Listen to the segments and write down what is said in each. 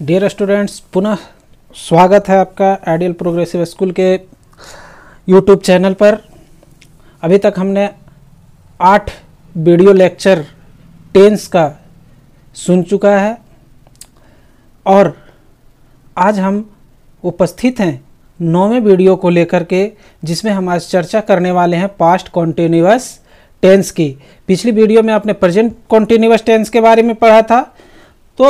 Dear students, पुनः स्वागत है आपका आइडियल प्रोग्रेसिव स्कूल के यूट्यूब चैनल पर। अभी तक हमने 8 वीडियो लेक्चर टेंस का सुन चुका है और आज हम उपस्थित हैं 9वें वीडियो को लेकर के, जिसमें हम आज चर्चा करने वाले हैं पास्ट कॉन्टिन्यूअस टेंस की। पिछली वीडियो में आपने प्रेजेंट कॉन्टिन्यूअस टेंस के बारे में पढ़ा था। तो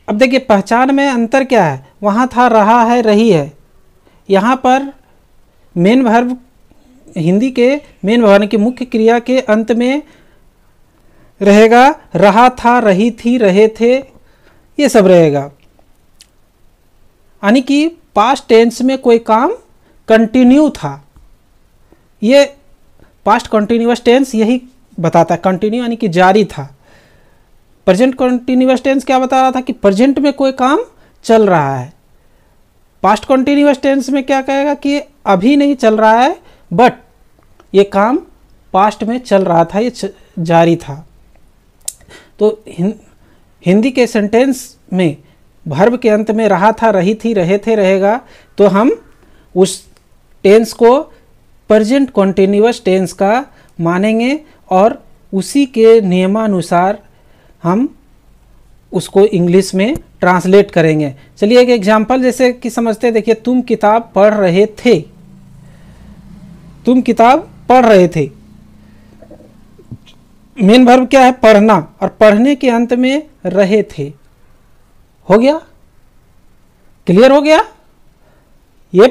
अब देखिए, पहचान में अंतर क्या है। वहाँ था रहा है, रही है। यहाँ पर मेन वर्ब, हिंदी के मेन वर्ब की मुख्य क्रिया के अंत में रहेगा रहा था, रही थी, रहे थे, ये सब रहेगा। यानी कि पास्ट टेंस में कोई काम कंटिन्यू था। ये पास्ट कॉन्टिन्यूअस टेंस यही बताता है, कंटिन्यू यानी कि जारी था। प्रेजेंट कॉन्टिन्यूअस टेंस क्या बता रहा था कि प्रेजेंट में कोई काम चल रहा है। पास्ट कॉन्टिन्यूअस टेंस में क्या कहेगा कि अभी नहीं चल रहा है, बट ये काम पास्ट में चल रहा था, ये जारी था। तो हिंदी के सेंटेंस में वर्ब के अंत में रहा था, रही थी, रहे थे रहेगा, तो हम उस टेंस को प्रेजेंट कॉन्टिन्यूअस टेंस का मानेंगे और उसी के नियमानुसार हम उसको इंग्लिश में ट्रांसलेट करेंगे। चलिए एक एग्जाम्पल जैसे कि समझते हैं। देखिए, तुम किताब पढ़ रहे थे। तुम किताब पढ़ रहे थे। मेन वर्ब क्या है? पढ़ना, और पढ़ने के अंत में रहे थे। हो गया? क्लियर हो गया? ये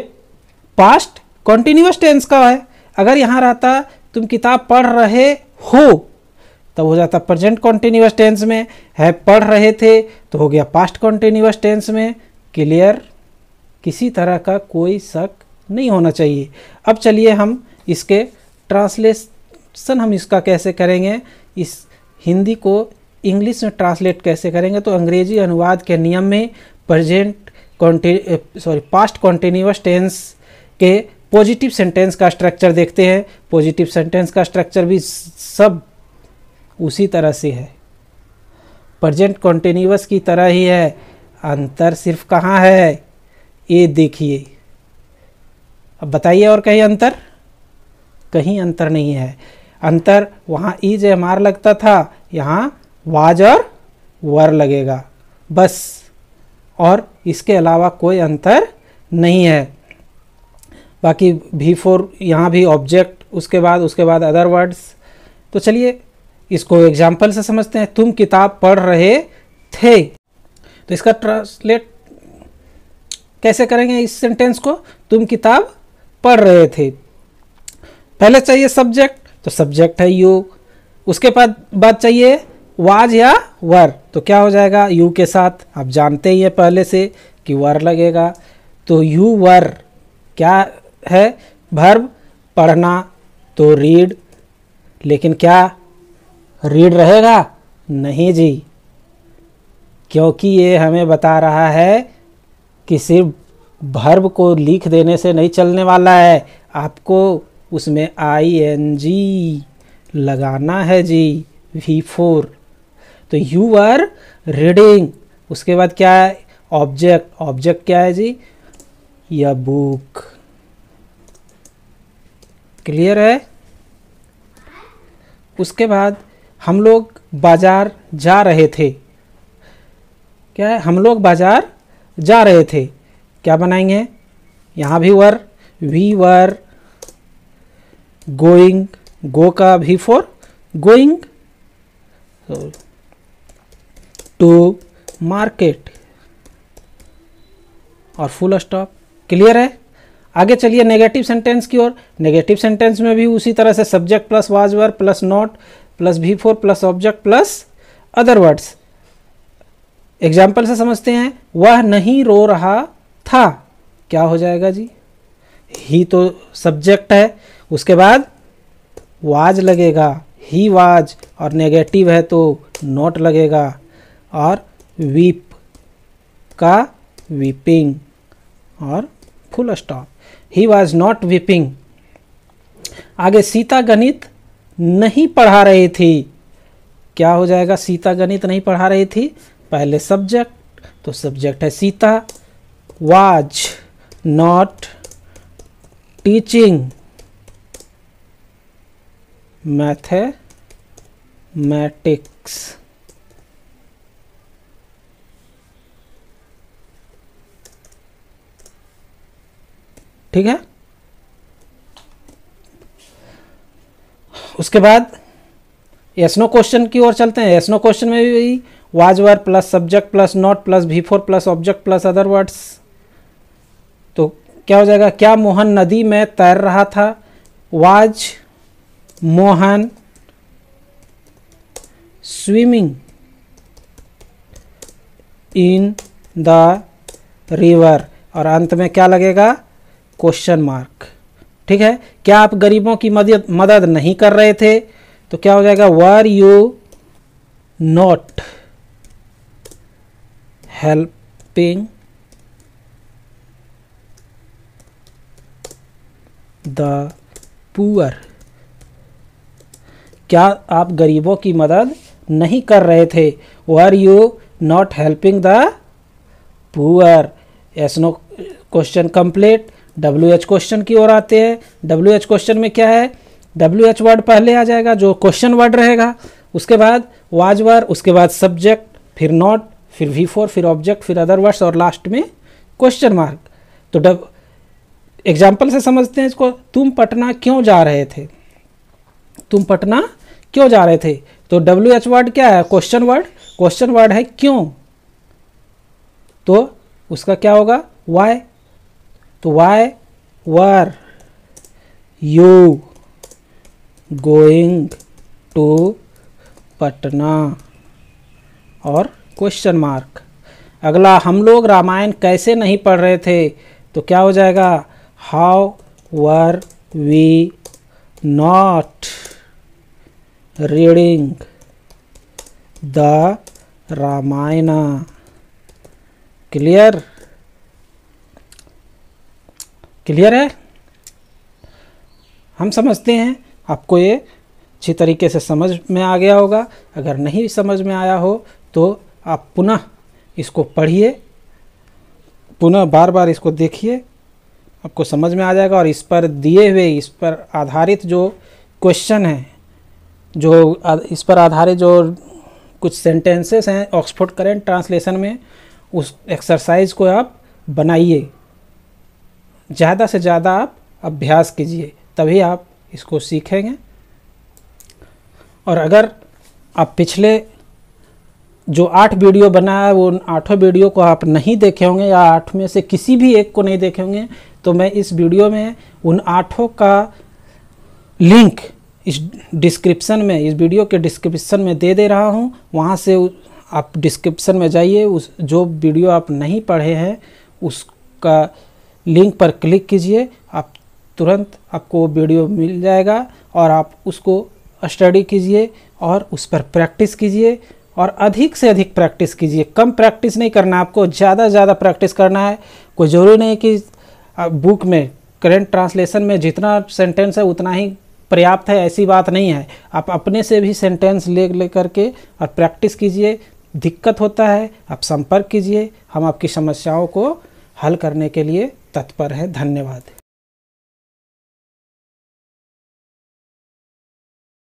पास्ट कॉन्टिन्यूअस टेंस का है। अगर यहां रहता तुम किताब पढ़ रहे हो, तब हो जाता प्रेजेंट कॉन्टिन्यूअस टेंस में। है पढ़ रहे थे तो हो गया पास्ट कॉन्टिन्यूअस टेंस में। क्लियर? किसी तरह का कोई शक नहीं होना चाहिए। अब चलिए हम इसके ट्रांसलेशन हम इसका कैसे करेंगे, इस हिंदी को इंग्लिश में ट्रांसलेट कैसे करेंगे। तो अंग्रेजी अनुवाद के नियम में पास्ट कॉन्टिन्यूअस टेंस के पॉजिटिव सेंटेंस का स्ट्रक्चर देखते हैं। पॉजिटिव सेंटेंस का स्ट्रक्चर भी सब उसी तरह से है, प्रेजेंट कॉन्टिन्यूअस की तरह ही है। अंतर सिर्फ कहाँ है, ये देखिए। अब बताइए, और कहीं अंतर? कहीं अंतर नहीं है। अंतर वहाँ ईज एमआर लगता था, यहाँ वाज और वर लगेगा, बस। और इसके अलावा कोई अंतर नहीं है। बाकी V4 यहाँ भी ऑब्जेक्ट, उसके बाद अदर वर्ड्स। तो चलिए इसको एग्जाम्पल से समझते हैं। तुम किताब पढ़ रहे थे, तो इसका ट्रांसलेट कैसे करेंगे इस सेंटेंस को? तुम किताब पढ़ रहे थे। पहले चाहिए सब्जेक्ट, तो सब्जेक्ट है यू। उसके बाद चाहिए वाज या वर, तो क्या हो जाएगा? यू के साथ आप जानते ही है पहले से कि वर लगेगा। तो यू वर क्या है? वर्ब पढ़ना, तो रीड। लेकिन क्या रीड रहेगा? नहीं जी, क्योंकि ये हमें बता रहा है कि सिर्फ वर्ब को लिख देने से नहीं चलने वाला है, आपको उसमें ING लगाना है जी, V4। तो यू आर रीडिंग। उसके बाद क्या है? ऑब्जेक्ट। ऑब्जेक्ट क्या है जी? या बुक। क्लियर है? उसके बाद हम लोग बाजार जा रहे थे। क्या है? हम लोग बाजार जा रहे थे। क्या बनाएंगे? यहाँ भी वर, वी वर गोइंग। गो का V4 गोइंग टू मार्केट, और फुल स्टॉप। क्लियर है? आगे चलिए नेगेटिव सेंटेंस की ओर। नेगेटिव सेंटेंस में भी उसी तरह से subject plus was were plus not plus V4 plus object plus other words. Example से समझते हैं। वह नहीं रो रहा था, क्या हो जाएगा जी? ही तो सब्जेक्ट है, उसके बाद वाज लगेगा, ही वाज, और नेगेटिव है तो नॉट लगेगा, और वीप का वीपिंग, और full stop. He was not weeping. आगे सीता गणित नहीं पढ़ा रही थी। क्या हो जाएगा? सीता गणित नहीं पढ़ा रही थी। पहले सब्जेक्ट, तो सब्जेक्ट है Sita. Was not teaching mathematics. ठीक है। उसके बाद यस नो क्वेश्चन की ओर चलते हैं। यस नो क्वेश्चन में भी was were plus subject plus not plus V4 plus object plus other words. तो क्या हो जाएगा, क्या मोहन नदी में तैर रहा था। Was Mohan swimming in the river, और अंत में क्या लगेगा, क्वेश्चन मार्क। ठीक है। क्या आप गरीबों की मदद नहीं कर रहे थे, तो क्या हो जाएगा, were you not helping the poor. क्या आप गरीबों की मदद नहीं कर रहे थे, were you not helping the poor. Yes no question complete. WH question की ओर आते हैं। WH क्वेश्चन में क्या है, WH वर्ड पहले आ जाएगा जो क्वेश्चन वर्ड रहेगा, उसके बाद वाज वर, उसके बाद सब्जेक्ट, फिर नॉट, फिर V4, फिर ऑब्जेक्ट, फिर अदर वर्ड्स और लास्ट में क्वेश्चन मार्क। तो एग्जाम्पल से समझते हैं इसको। तुम पटना क्यों जा रहे थे, तुम पटना क्यों जा रहे थे। तो WH वर्ड क्या है, क्वेश्चन वर्ड। क्वेश्चन वर्ड है क्यों, तो उसका क्या होगा, वाई। तो why were you going to Patna, और क्वेश्चन मार्क। अगला, हम लोग रामायण कैसे नहीं पढ़ रहे थे, तो क्या हो जाएगा, how were we not reading the Ramayana. Clear, clear है। हम समझते हैं आपको ये अच्छी तरीके से समझ में आ गया होगा। अगर नहीं समझ में आया हो तो आप पुनः इसको पढ़िए, पुनः बार बार इसको देखिए, आपको समझ में आ जाएगा। और इस पर दिए हुए, इस पर आधारित जो क्वेश्चन हैं, जो इस पर आधारित जो कुछ सेंटेंसेस हैं ऑक्सफोर्ड करेंट ट्रांसलेशन में, उस एक्सरसाइज को आप बनाइए। ज़्यादा से ज़्यादा आप अभ्यास कीजिए, तभी आप इसको सीखेंगे। और अगर आप पिछले जो 8 वीडियो बनाया है, वो उन 8 वीडियो को आप नहीं देखे होंगे, या 8 में से किसी भी एक को नहीं देखे होंगे, तो मैं इस वीडियो में उन 8 का लिंक इस डिस्क्रिप्शन में, इस वीडियो के डिस्क्रिप्शन में दे रहा हूँ। वहाँ से आप डिस्क्रिप्शन में जाइए, उस जो वीडियो आप नहीं पढ़े हैं उसका लिंक पर क्लिक कीजिए, आप तुरंत आपको वीडियो मिल जाएगा, और आप उसको स्टडी कीजिए और उस पर प्रैक्टिस कीजिए, और अधिक से अधिक प्रैक्टिस कीजिए। कम प्रैक्टिस नहीं करना, आपको ज़्यादा से ज़्यादा प्रैक्टिस करना है। कोई ज़रूरी नहीं कि बुक में करेंट ट्रांसलेशन में जितना सेंटेंस है उतना ही पर्याप्त है, ऐसी बात नहीं है। आप अपने से भी सेंटेंस ले करके और प्रैक्टिस कीजिए। दिक्कत होता है आप संपर्क कीजिए, हम आपकी समस्याओं को हल करने के लिए तत्पर हैं। धन्यवाद।